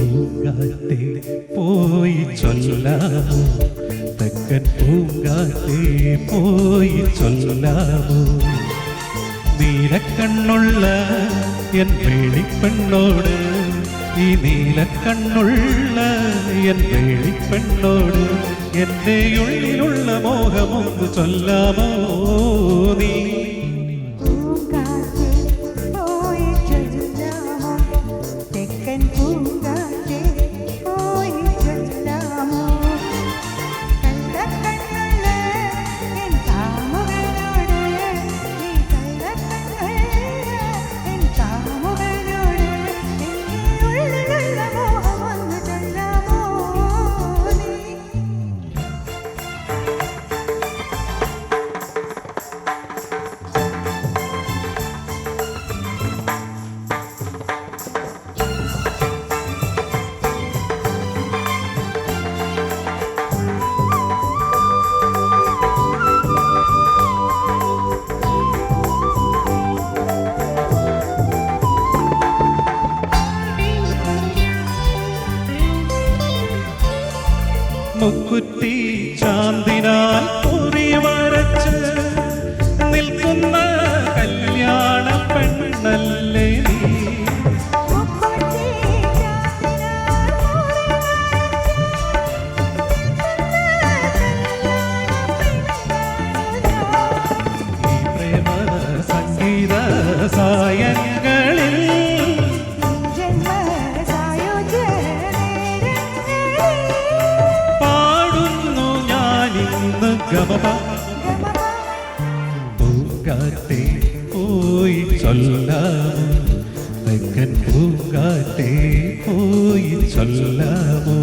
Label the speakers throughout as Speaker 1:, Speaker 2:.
Speaker 1: പൂങ്കാറ്റേ പോയി ചൊല്ലാമോ, തെക്കൻ പൂങ്കാറ്റേ പോയി ചൊല്ലാമോ, നീലക്കണ്ണുള്ള എൻ വേളിപ്പെണ്ണോട്, ഈ നീലക്കണ്ണുള്ള എൻ വേളിപ്പെണ്ണോട് എൻ്റെ ഉള്ളിലുള്ള മോഹമൊന്ന് ചൊല്ലാമോ നീ. മുക്കുറ്റി ചാന്തിനാൽ കുറി വരച്ച് നിൽക്കുന്ന കല്യാണ പെണ്ണല്ലേ നീ. ഈ പ്രേമ സംഗീത സായങ്ങളിൽ പൂങ്കാറ്റേ പോയി ചൊല്ലാമോ, തെക്കൻ പൂങ്കാറ്റേ പോയി ചൊല്ലാമോ.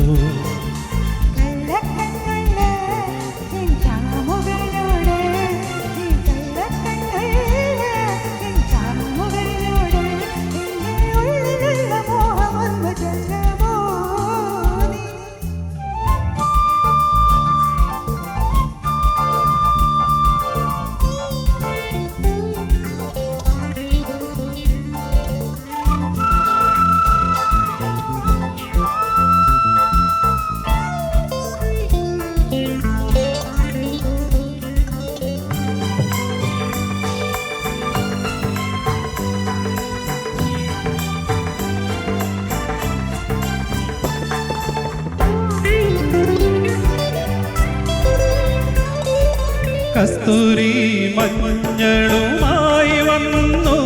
Speaker 1: കസ്തൂരി മഞ്ഞളുമായി വന്നു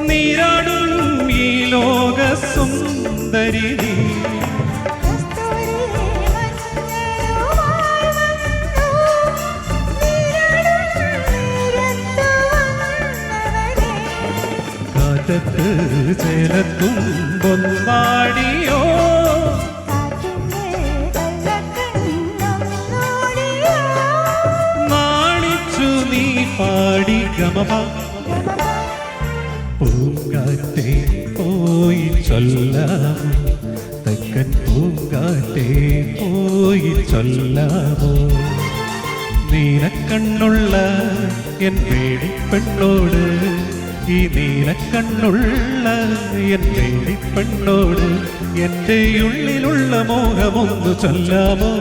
Speaker 1: നീരാടും ഈ ലോക സുന്ദരി നീ. കാറ്റത്ത് ചേലത്തും പൊന്നാടിയോ, പാടി ഗമപ. പൂങ്കാറ്റേ പോയി ചൊല്ലാമോ, തെക്കൻ പൂങ്കാറ്റേ പോയി ചൊല്ലാമോ, നീലക്കണ്ണുള്ള എൻ വേളിപ്പെണ്ണോട്, ഈ നീലക്കണ്ണുള്ള എൻ വേളിപ്പെണ്ണോട് എൻ്റെ ഉള്ളിലുള്ള മോഹമൊന്ന് ചൊല്ലാമോ.